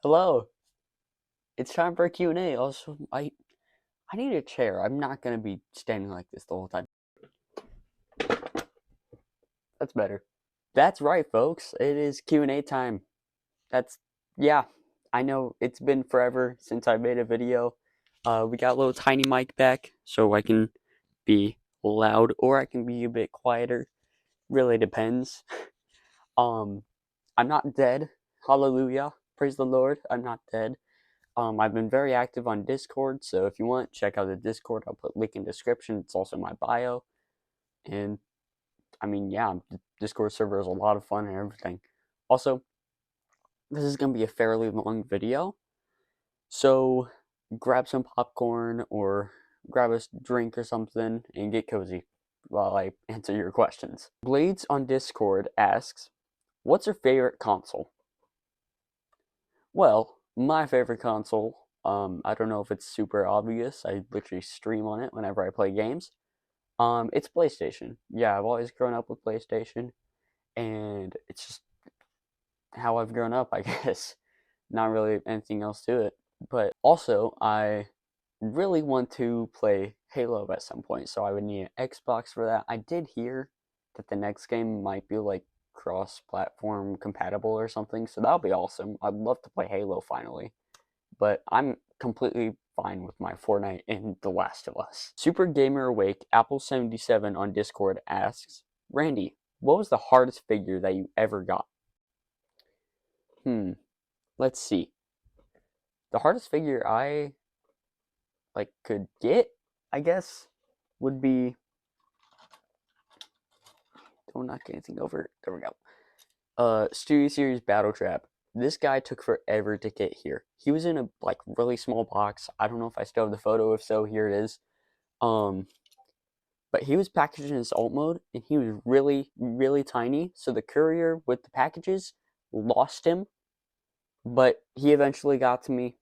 Hello. It's time for a Q&A. Also, I need a chair. I'm not gonna be standing like this the whole time. That's better. That's right, folks. It is Q&A time. That's yeah. I know it's been forever since I made a video. We got a little tiny mic back, so I can be loud or I can be a bit quieter. Really depends. Um, I'm not dead. Hallelujah. Praise the Lord. I'm not dead. I've been very active on Discord, so if you want, check out the Discord. I'll put link in description. It's also my bio. And I mean, yeah, the Discord server is a lot of fun and everything. Also, this is gonna be a fairly long video, so grab some popcorn or grab a drink or something and get cozy while I answer your questions. Blades on Discord asks, "What's your favorite console?" Well, my favorite console, I don't know if it's super obvious. I literally stream on it whenever I play games. It's PlayStation. Yeah, I've always grown up with PlayStation, and it's just how I've grown up, I guess. Not really anything else to it. But also, I really want to play Halo at some point, so I would need an Xbox for that. I did hear that the next game might be like cross-platform compatible or something, so that'll be awesome. I'd love to play Halo finally, but I'm completely fine with my Fortnite and The Last of Us. Super Gamer Awake Apple77 on Discord asks, "Randy, what was the hardest figure that you ever got?" Let's see. The hardest figure I could get, I guess, would be, don't knock anything over. There we go. Studio Series Battle Trap. This guy took forever to get here. He was in a really small box. I don't know if I still have the photo. If so, here it is. But he was packaged in his alt mode, and he was really, really tiny. So the courier with the packages lost him, but he eventually got to me.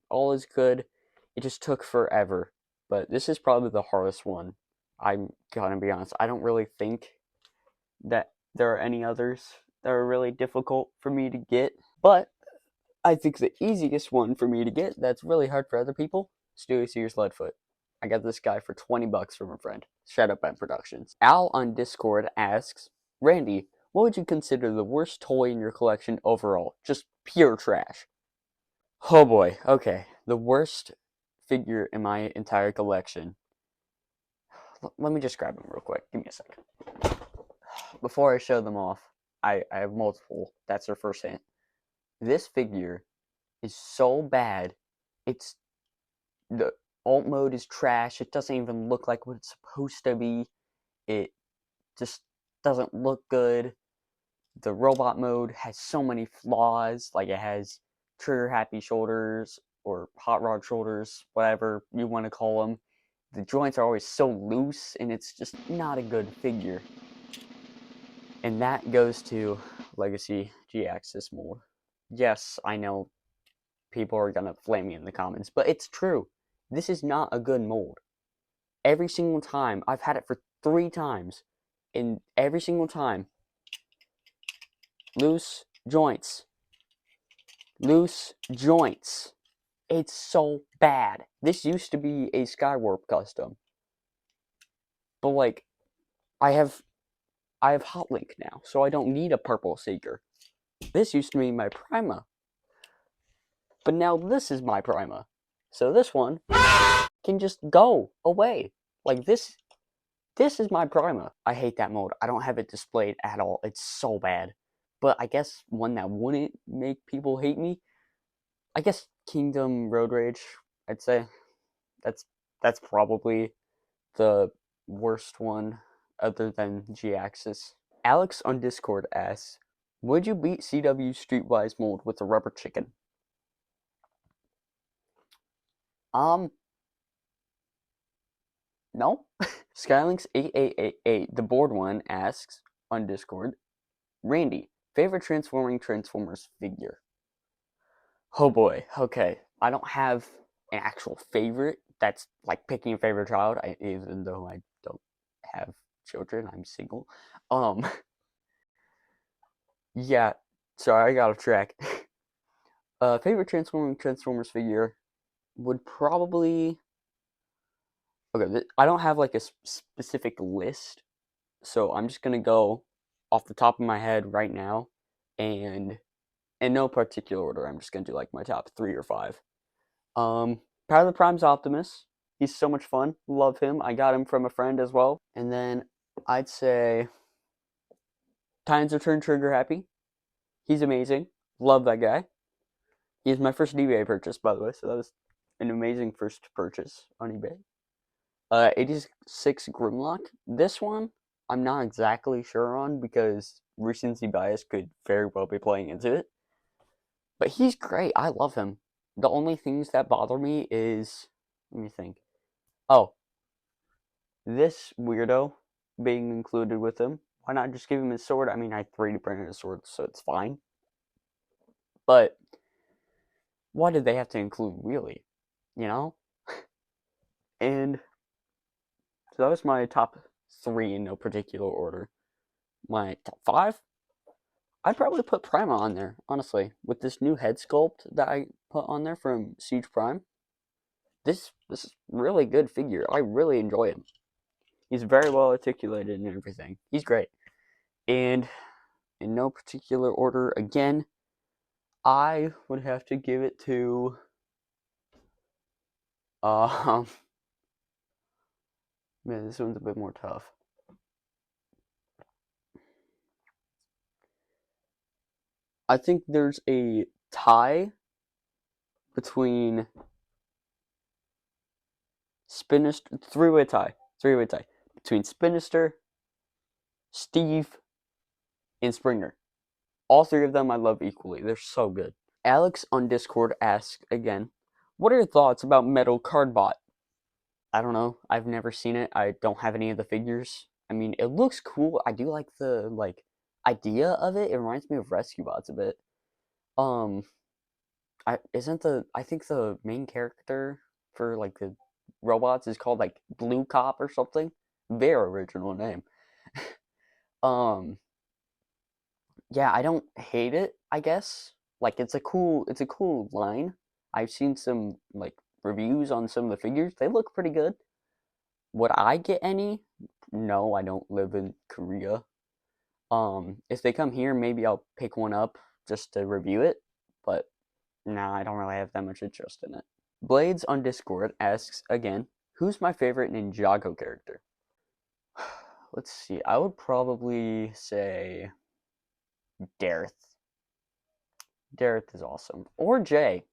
All is good. It just took forever. But this is probably the hardest one. I'm gonna be honest. I don't really think that there are any others that are really difficult for me to get. But I think the easiest one for me to get that's really hard for other people, Stewie Sears Leadfoot. I got this guy for 20 bucks from a friend. Shout out Ben Productions. Al on Discord asks, "Randy, what would you consider the worst toy in your collection overall? Just pure trash." Oh boy, okay. The worst figure in my entire collection. Let me just grab them real quick. Give me a second. Before I show them off, I have multiple. That's their first hint. This figure is so bad. It's the alt mode is trash. It doesn't even look like what it's supposed to be. It just doesn't look good. The robot mode has so many flaws. Like, it has trigger happy shoulders or hot rod shoulders, whatever you want to call them. The joints are always so loose, and it's just not a good figure. And that goes to Legacy G-Axis mold. Yes, I know people are gonna flame me in the comments, but it's true. This is not a good mold. Every single time, I've had it for 3 times, and every single time, loose joints. Loose joints. It's so bad. This used to be a Skywarp custom. But I have Hotlink now, so I don't need a purple Seeker. This used to be my Prima. But now this is my Prima. So this one can just go away. This is my Prima. I hate that mode. I don't have it displayed at all. It's so bad. But I guess one that wouldn't make people hate me, I guess Kingdom Road Rage, I'd say. That's probably the worst one other than G-Axis. Alex on Discord asks, "Would you beat CW Streetwise mold with a rubber chicken?" No. Skylinks8888, the board one, asks on Discord, "Randy, favorite transforming Transformers figure?" Oh boy, okay. I don't have an actual favorite. That's like picking a favorite child. Even though I don't have children, I'm single. Yeah, sorry, I got off track. Favorite Transformers figure would probably okay. I don't have like a specific list, so I'm just gonna go off the top of my head right now, and in no particular order. I'm just gonna do like my top 3 or 5. Power of the Prime's Optimus. He's so much fun. Love him. I got him from a friend as well. And then I'd say Titans Return Trigger Happy. He's amazing. Love that guy. He's my first eBay purchase, by the way, so that was an amazing first purchase on eBay. 86 Grimlock. This one, I'm not exactly sure on because recency bias could very well be playing into it. But he's great. I love him. The only things that bother me is, let me think. Oh, this weirdo being included with him. Why not just give him his sword? I mean, I 3D printed his sword, so it's fine. But why did they have to include Wheelie? You know? And so that was my top 3 in no particular order. My top 5? I'd probably put Prima on there, honestly. With this new head sculpt that I put on there from Siege Prime. This is really good figure. I really enjoy him. He's very well articulated and everything. He's great. And in no particular order, again, I would have to give it to man, this one's a bit more tough. I think there's a tie between Spinister, three-way tie between Spinister, Steve, and Springer. All 3 of them I love equally. They're so good. Alex on Discord asks again, what are your thoughts about Metal Cardbot? I don't know. I've never seen it. I don't have any of the figures. I mean, it looks cool. I do like the idea of it. It reminds me of Rescue Bots a bit. I think the main character for like the robots is called like Blue Cop or something. Very original name. Yeah, I don't hate it, I guess. Like it's a cool line. I've seen some like reviews on some of the figures. They look pretty good. Would I get any? No, I don't live in Korea. If they come here, maybe I'll pick one up just to review it. But nah, I don't really have that much interest in it. Blades on Discord asks again, who's my favorite Ninjago character? Let's see. I would probably say Dareth. Dareth is awesome. Or Jay.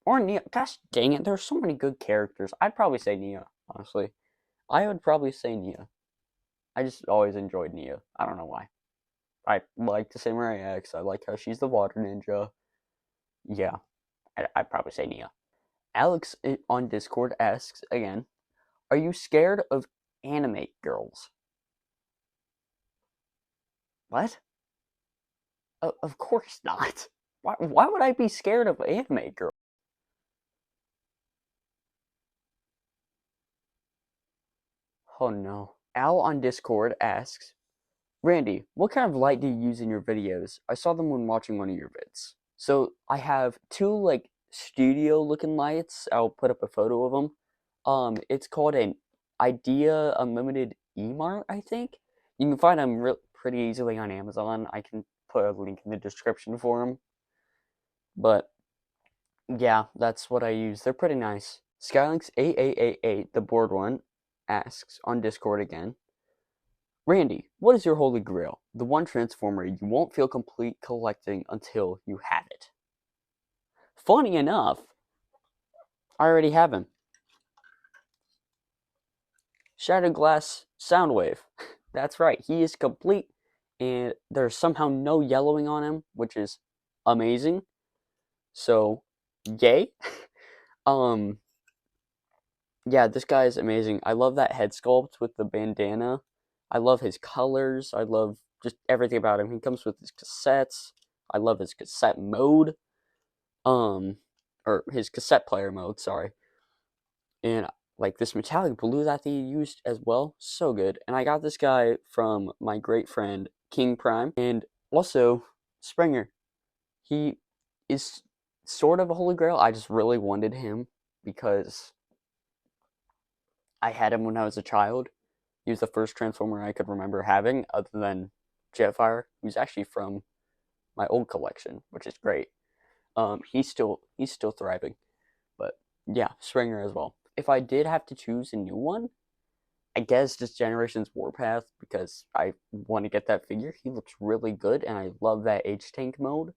Or Nia. Gosh dang it, there's so many good characters. I'd probably say Nia, honestly. I would probably say Nia. I just always enjoyed Nia. I don't know why. I like the Samurai X. I like how she's the water ninja. Yeah, I'd probably say Nia. Alex on Discord asks again, are you scared of anime girls? What? Of course not. Why would I be scared of anime girls? Oh no. Al on Discord asks, Randy, what kind of light do you use in your videos? I saw them when watching one of your vids. So I have 2 like studio looking lights. I'll put up a photo of them. It's called an Idea Unlimited E-Mart, I think. You can find them pretty easily on Amazon. I can put a link in the description for them. But yeah, that's what I use. They're pretty nice. Skylinks8888, the board one, asks on Discord again, Randy, what is your holy grail? The one transformer you won't feel complete collecting until you have it. Funny enough, I already have him. Shattered Glass Soundwave. That's right, he is complete, and there's somehow no yellowing on him, which is amazing. So, yay. Yeah, this guy is amazing. I love that head sculpt with the bandana. I love his colors. I love just everything about him. He comes with his cassettes. I love his cassette mode. Or his cassette player mode, sorry. And like this metallic blue that they used as well, so good. And I got this guy from my great friend King Prime and also Springer. He is sort of a holy grail. I just really wanted him because I had him when I was a child. He was the first Transformer I could remember having, other than Jetfire, who's actually from my old collection, which is great. He's still thriving, but yeah, Springer as well. If I did have to choose a new one, I guess just Generations Warpath, because I want to get that figure. He looks really good, and I love that H-Tank mode.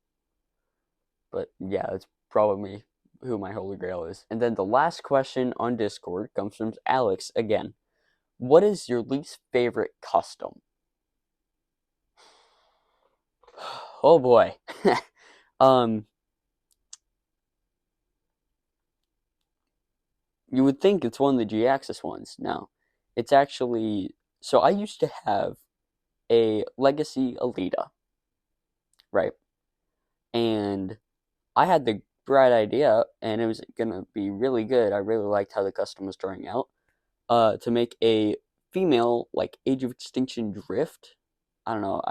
But yeah, that's probably who my holy grail is. And then the last question on Discord comes from Alex again. What is your least favorite custom? Oh boy. You would think it's one of the G-Axis ones. No. It's actually... So I used to have a Legacy Alita, right? And I had the bright idea, and it was gonna be really good. I really liked how the custom was turning out. To make a female, like, Age of Extinction Drift. I don't know.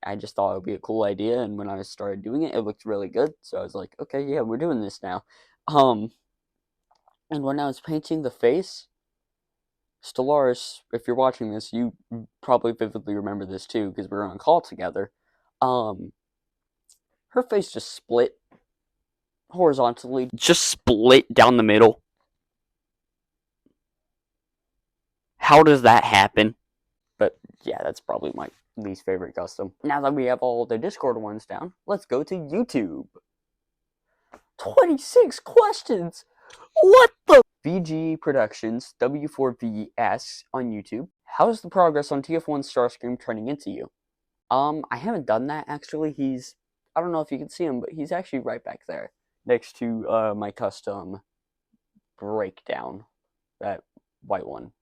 I just thought it would be a cool idea, and when I started doing it, it looked really good. So I was like, okay, yeah, we're doing this now. And when I was painting the face, Stellaris, if you're watching this, you probably vividly remember this too, because we were on call together. Her face just split horizontally, just split down the middle. How does that happen? But yeah, that's probably my least favorite custom. Now that we have all the Discord ones down, let's go to YouTube. 26 questions! What the? VG Productions W4V asks on YouTube, how's the progress on TF1 Starscream turning into you? I haven't done that actually. I don't know if you can see him, but he's actually right back there next to my custom breakdown, that white one.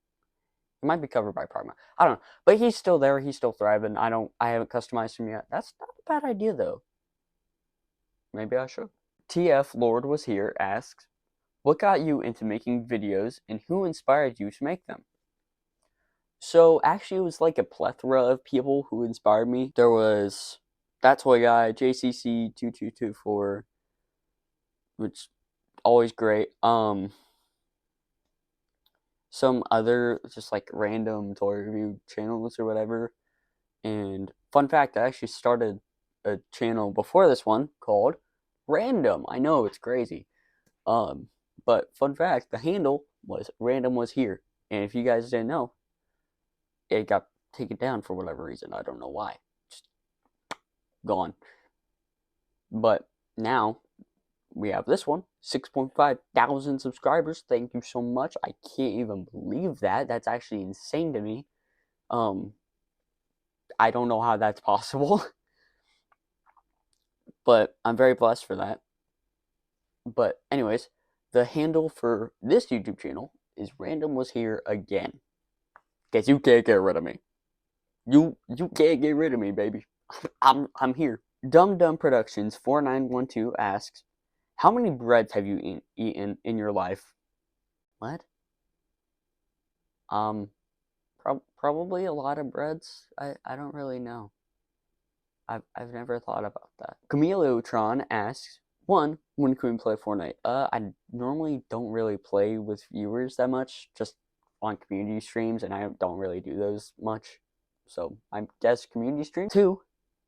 It might be covered by Parma. I don't know, but he's still there. He's still thriving. I haven't customized him yet. That's not a bad idea though. Maybe I should. TF Lord was here asks, what got you into making videos and who inspired you to make them? So actually, it was like a plethora of people who inspired me. There was That Toy Guy, JCC2224, which always great. Some other just like random toy review channels or whatever. And fun fact, I actually started a channel before this one called Random. I know, it's crazy. But fun fact, the handle was Random was here. And if you guys didn't know, it got taken down for whatever reason. I don't know why. Just gone. But now we have this one, 6.5 thousand subscribers. Thank you so much. I can't even believe that. That's actually insane to me. I don't know how that's possible. But I'm very blessed for that. But anyways, the handle for this YouTube channel is Random Was Here Again. Guess you can't get rid of me. You can't get rid of me, baby. I'm here. Dum Dum Productions 4912 asks, how many breads have you eaten in your life? What? Probably a lot of breads. I don't really know. I've never thought about that. Camilleotron asks, one, when can we play Fortnite? I normally don't really play with viewers that much, just on community streams, and I don't really do those much. So I guess community stream. Two,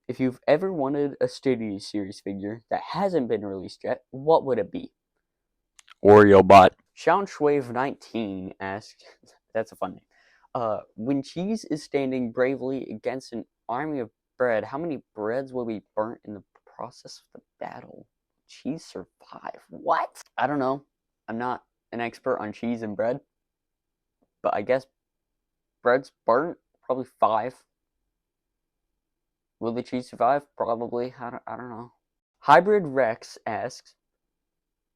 if you've ever wanted a Stadia series figure that hasn't been released yet, what would it be? Oreo bot. Soundshwave19 asks, that's a fun name. When cheese is standing bravely against an army of bread, how many breads will be burnt in the process of the battle? Cheese survive? What? I don't know. I'm not an expert on cheese and bread, but I guess bread's burnt. Probably 5. Will the cheese survive? Probably. I don't know. Hybrid Rex asks,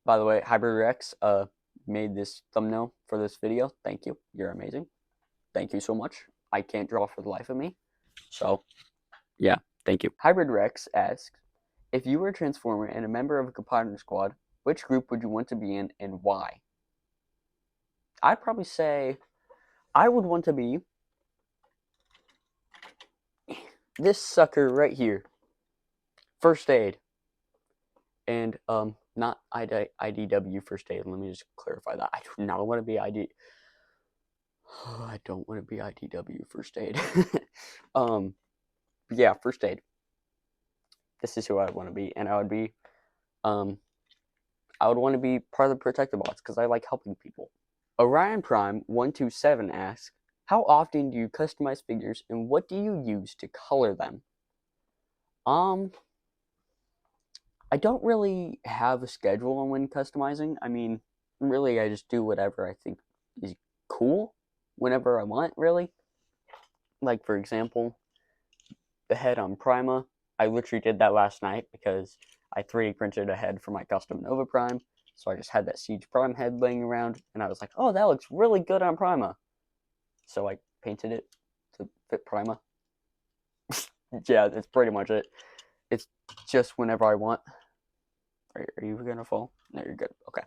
by the way, Hybrid Rex made this thumbnail for this video. Thank you. You're amazing. Thank you so much. I can't draw for the life of me. So, yeah, thank you. Hybrid Rex asks, if you were a Transformer and a member of a compiler squad, which group would you want to be in and why? I'd probably say I would want to be this sucker right here. First Aid. And not IDW first aid. Let me just clarify that. I do not want to be ID. I don't want to be IDW first aid. Yeah, first aid. This is who I would want to be, and I would want to be part of the protective bots because I like helping people. Orion Prime 127 asks, how often do you customize figures, and what do you use to color them? I don't really have a schedule on when customizing. I mean, really, I just do whatever I think is cool whenever I want, really. Like, for example, the head on Prima. I literally did that last night because I 3D printed a head for my custom Nova Prime. So I just had that Siege Prime head laying around, and I was like, oh, that looks really good on Prima. So I painted it to fit Prima. Yeah, that's pretty much it. It's just whenever I want. Are you gonna fall? No, you're good. Okay.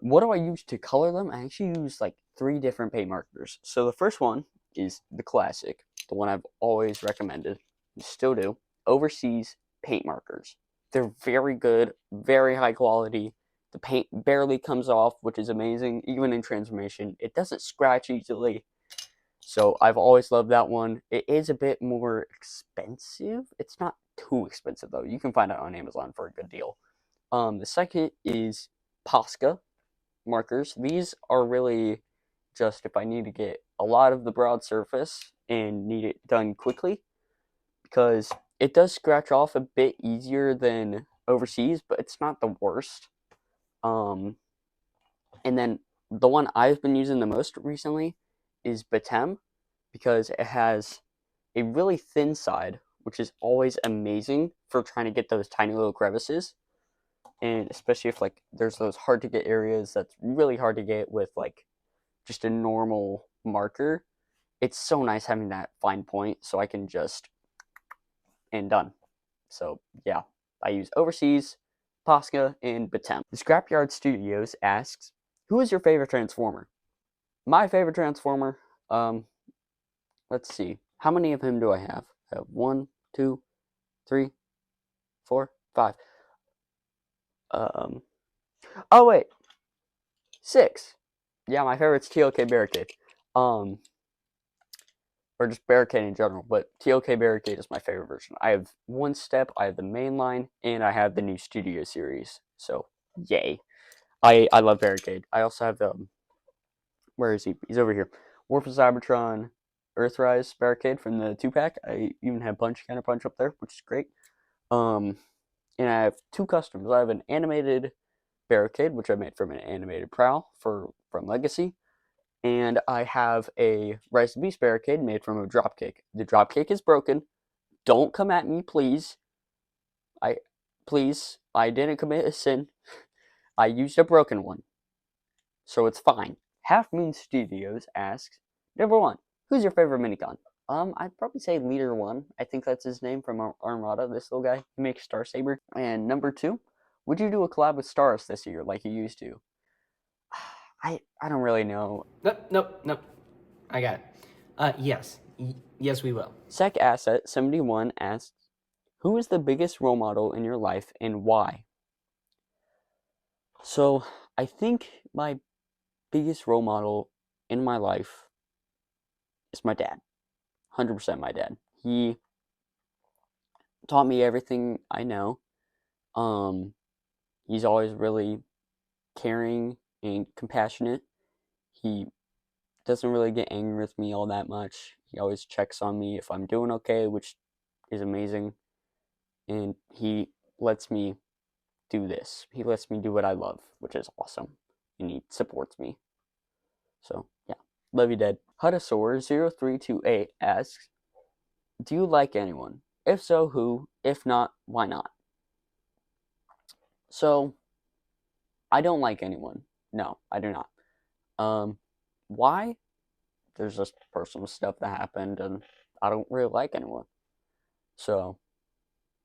What do I use to color them? I actually use like 3 different paint markers. So the first one is the classic, the one I've always recommended, and still do, Overseas paint markers. They're very good, very high quality. The paint barely comes off, which is amazing, even in transformation. It doesn't scratch easily. So I've always loved that one. It is a bit more expensive. It's not too expensive though. You can find it on Amazon for a good deal. The second is Posca markers. These are really just if I need to get a lot of the broad surface and need it done quickly, because it does scratch off a bit easier than Overseas, but it's not the worst. And then the one I've been using the most recently is Batem, because it has a really thin side, which is always amazing for trying to get those tiny little crevices. And especially if like there's those hard to get areas that's really hard to get with like just a normal marker. It's so nice having that fine point so I can just and done. So yeah, I use Overseas, Posca, and Batem. The Scrapyard Studios asks, who is your favorite Transformer? My favorite Transformer, let's see. How many of him do I have? I have 1, 2, 3, 4, 5. Oh wait, 6. Yeah, my favorite's TLK Barricade. Or just Barricade in general, but TLK Barricade is my favorite version. I have One Step, I have the main line, and I have the new Studio series. So, yay. I love Barricade. I also have where is he? He's over here. Warp of Cybertron, Earthrise Barricade from the 2-pack. I even have Punch Counter Punch up there, which is great. And I have 2 customs. I have an animated Barricade, which I made from an animated Prowl from Legacy. And I have a Rise of the Beast Barricade made from a Dropkick. The Dropkick is broken. Don't come at me, please. I didn't commit a sin. I used a broken one. So it's fine. Half Moon Studios asks, number 1, who's your favorite minicon? I'd probably say Leader 1. I think that's his name from Armada, this little guy. He makes Star Saber. And number 2, would you do a collab with Stars this year like you used to? I don't really know. Nope. I got it. Yes. Yes, we will. Sec Asset 71 asks, who is the biggest role model in your life and why? So, I think my biggest role model in my life is my dad. 100% my dad. He taught me everything I know. He's always really caring and compassionate. He doesn't really get angry with me all that much. He always checks on me if I'm doing okay, which is amazing. And he lets me do this. He lets me do what I love, which is awesome. And he supports me. So, yeah. Love you, Dad. Hudasaur0328 asks, do you like anyone? If so, who? If not, why not? So, I don't like anyone. No, I do not. Why? There's just personal stuff that happened, and I don't really like anyone. So,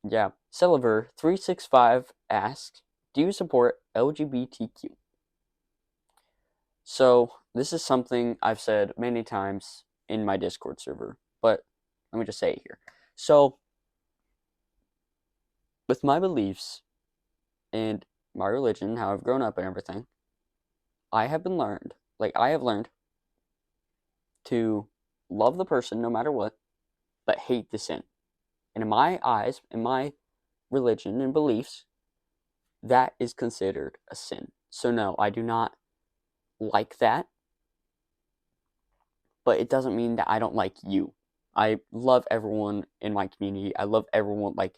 yeah. Celiver365 asks, do you support LGBTQ? So, this is something I've said many times in my Discord server, but let me just say it here. So, with my beliefs, and my religion, how I've grown up and everything, I have learned to love the person no matter what, but hate the sin. And in my eyes, in my religion and beliefs, that is considered a sin. So no, I do not like that, but it doesn't mean that I don't like you. I love everyone in my community. I love everyone. Like,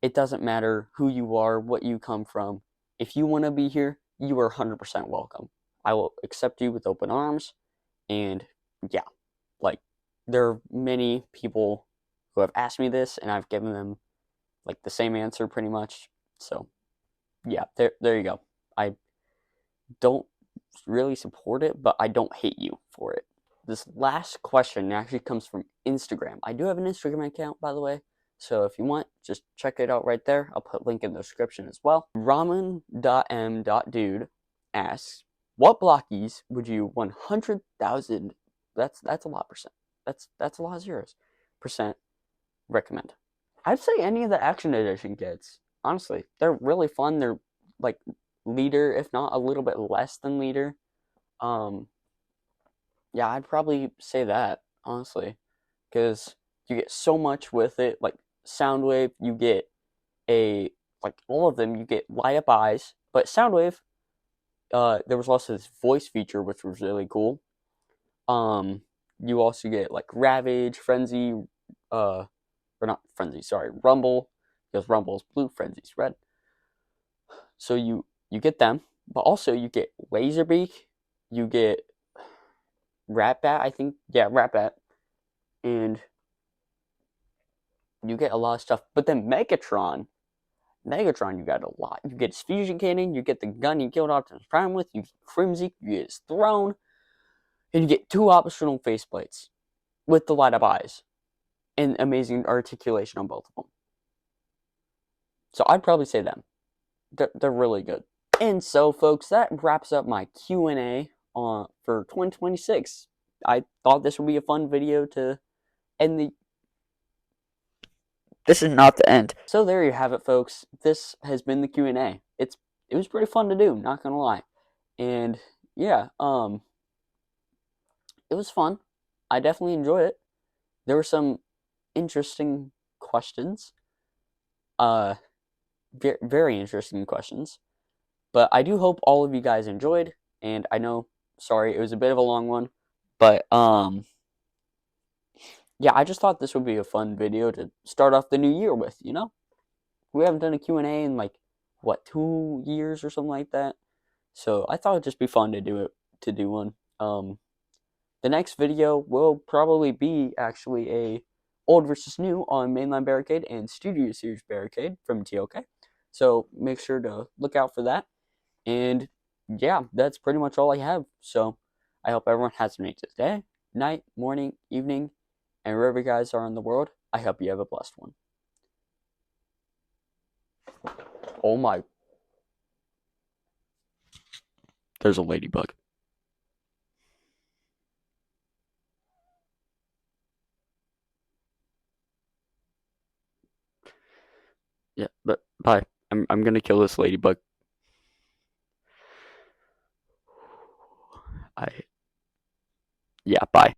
it doesn't matter who you are, what you come from. If you want to be here, you are 100% welcome. I will accept you with open arms. And yeah, like, there are many people who have asked me this, and I've given them like the same answer pretty much. So yeah, there you go. I don't really support it, but I don't hate you for it. This last question actually comes from Instagram. I do have an Instagram account, by the way. So if you want, just check it out right there. I'll put a link in the description as well. Ramen.m.dude asks, what blockies would you 100,000, that's a lot percent. That's a lot of zeros. Percent recommend? I'd say any of the Action Edition kits. Honestly, they're really fun. They're like leader, if not a little bit less than leader. Um, yeah, I'd probably say that, honestly, because you get so much with it. Like Soundwave, you get like all of them, you get light up eyes. But Soundwave, there was also this voice feature which was really cool. You also get like Ravage, Frenzy, or not Frenzy, sorry, Rumble, because Rumble's blue, Frenzy's red. So you get them, but also you get Laserbeak, you get Ratbat, I think, yeah, Ratbat, and you get a lot of stuff. But then Megatron, you got a lot. You get his fusion cannon, you get the gun he killed Optimus Prime with, you get Crimzy, you get his throne, and you get 2 optional faceplates with the light up eyes and amazing articulation on both of them. So I'd probably say them. They're really good. And so, folks, that wraps up my Q&A for 2026. I thought this would be a fun video to end the... This is not the end. So there you have it, folks. This has been the Q&A. It was pretty fun to do, not gonna lie. And yeah, it was fun. I definitely enjoyed it. There were some interesting questions. Very interesting questions. But I do hope all of you guys enjoyed, and I know, sorry, it was a bit of a long one, but yeah, I just thought this would be a fun video to start off the new year with, you know? We haven't done a Q&A in like, what, 2 years or something like that? So I thought it'd just be fun to do one. The next video will probably be actually a old versus new on Mainline Barricade and Studio Series Barricade from TOK. So make sure to look out for that. And yeah, that's pretty much all I have. So I hope everyone has a nice day, night, morning, evening, and wherever you guys are in the world, I hope you have a blessed one. Oh my. There's a ladybug. Yeah, but bye. I'm gonna kill this ladybug. I Yeah, bye.